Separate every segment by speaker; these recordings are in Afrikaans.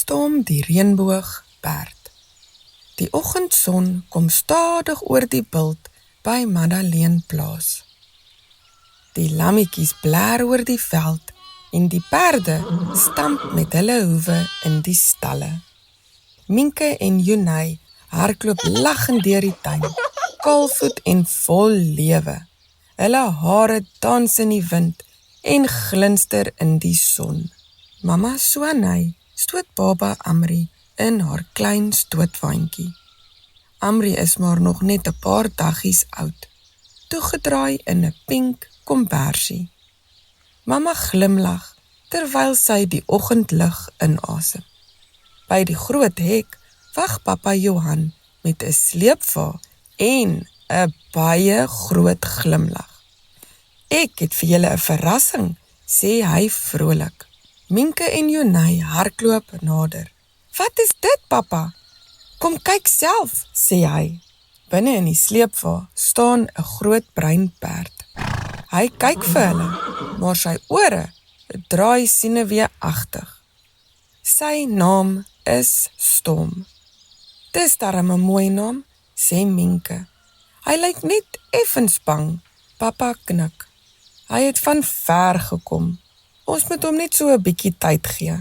Speaker 1: Stom die reënboogperd. Die oggendson kom stadig oor die bult by Madeleine plaas. Die lammetjies blaar oor die veld en die perde stamp met hulle hoewe in die stalle. Minke en Joenay hardloop lagend deur die tuin, kaalvoet en vol lewe. Hulle hare dans in die wind en glinster in die son. Mama Swanay stoot baba Amri in haar klein stootwaandjie. Amri is maar nog net 'n paar daggies oud, toegedraai in 'n pink kombersie. Mama glimlag terwyl sy die oggendlig inasem. By die groot hek wag papa Johan met 'n sleepwa en 'n baie groot glimlag. Ek het vir julle 'n verrassing, sê hy vrolik. Minke en Joenay hardloop nader. Wat is dit, papa? Kom kyk self, sê hy. Binne in die sleepwa staan 'n groot bruin perd. Hy kyk vir hulle, maar sy ore draai senuweeagtig. Sy naam is Stom. Dis darem 'n mooi naam, sê Minke. Hy lyk net effens bang, papa knik. Hy het van ver gekom. Ons moet hom net so 'n bietjie tyd gee.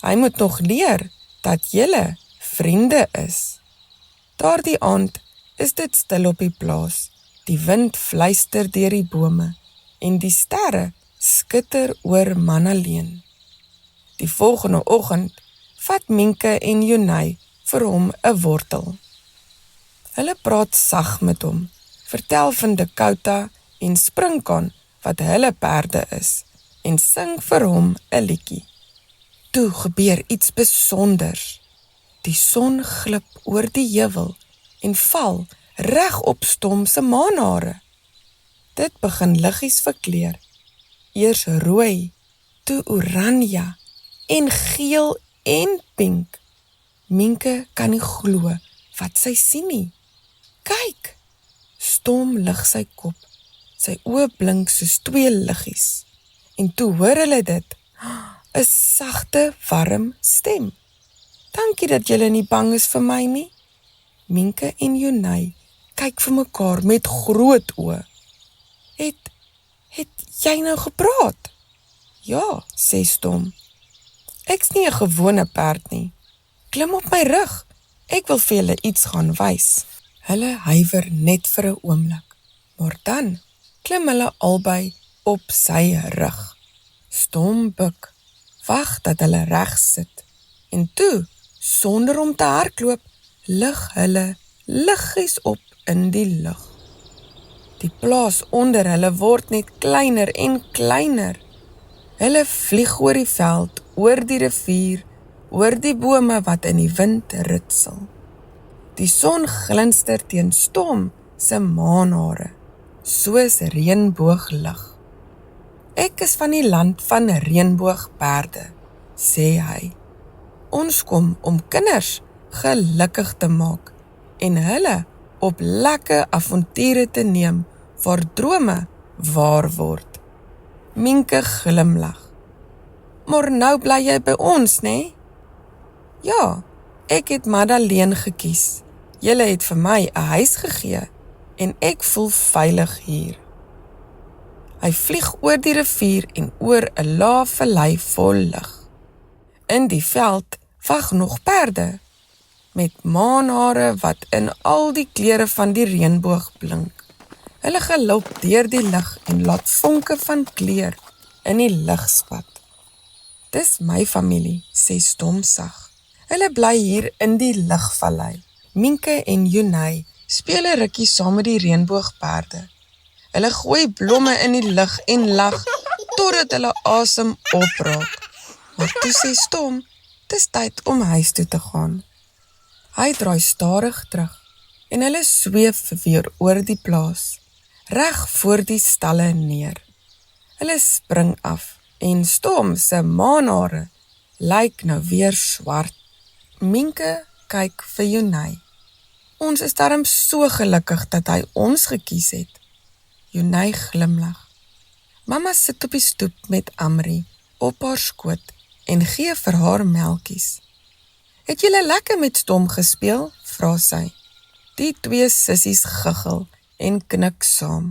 Speaker 1: Hy moet nog leer dat julle vriende is. Daardie aand is dit stil op die plaas. Die wind fluister deur die bome en die sterre skitter oor Madeleine. Die volgende oggend vat Minke en Joenay vir hom 'n wortel. Hulle praat sag met hom, vertel van Dakota en Sprinkaan wat hulle perde is en sing vir hom 'n liedjie. Toe gebeur iets besonders. Die son glip oor die heuwel en val reg op Stom se maanhare. Dit begin liggies verkleur. Eers rooi, toe oranje en geel en pink. Minke kan nie glo wat sy sien nie. Kyk! Stom lig sy kop. Sy oë blink soos twee liggies. En toe hoor hulle dit, 'n sagte, warm stem. Dankie dat julle nie bang is vir my nie. Minke en Joenay kyk vir mekaar met groot oë. Het jy nou gepraat? Ja, sê Stom. Ek's nie 'n gewone perd nie. Klim op my rug. Ek wil vir julle iets gaan wys. Hulle huiwer net vir 'n oomblik, maar dan klim hulle albei op sy rug. Stom buk, wag dat hulle reg sit. En toe, sonder om te hardloop, lig hulle liggies op in die lug. Die plaas onder hulle word net kleiner en kleiner. Hulle vlieg oor die veld, oor die rivier, oor die bome wat in die wind ritsel. Die son glinster teen Stom se maanhare, soos reënbooglig. Ek is van die land van reënboogperde, sê hy. Ons kom om kinders gelukkig te maak en hulle op lekker avonture te neem waar drome waar word. Minke glimlag. Maar nou bly jy by ons, né? Ja, ek het Madeleine gekies. Julle het vir my 'n huis gegee en ek voel veilig hier. Hy vlieg oor die rivier en oor 'n lae vallei vol lig. In die veld wag nog perde met maanhare wat in al die kleure van die reënboog blink. Hulle geloop deur die lug en laat vonke van kleur in die lug spat. Dis my familie, sê Stom sag. Hulle bly hier in die ligvallei. Minke en Joenay speel 'n rukkie saam met die reënboogperde. Hulle gooi blomme in die lug en lag totdat hulle asem opraak. Maar toe sê Stom, dis tyd om huis toe te gaan. Hy draai stadig terug en hulle sweef weer oor die plaas, reg voor die stalle neer. Hulle spring af en Stom se maanhare lyk nou weer swart. Minke kyk vir Joenay. Ons is darm so gelukkig dat hy ons gekies het. Joenay glimlag. Mamma sit op die stoep met Amri op haar skoot en gee vir haar melkies. Het julle lekker met Stom gespeel? Vra sy. Die twee sissies giggel en knik saam.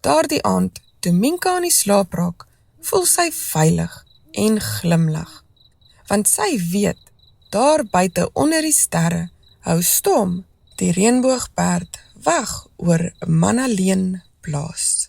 Speaker 1: Daardie aand, toe Minka aan die slaap raak, voel sy veilig en glimlag. Want sy weet, daar buite onder die sterre, hou Stom, die reënboogperd, wag oor Mannaleen plaas.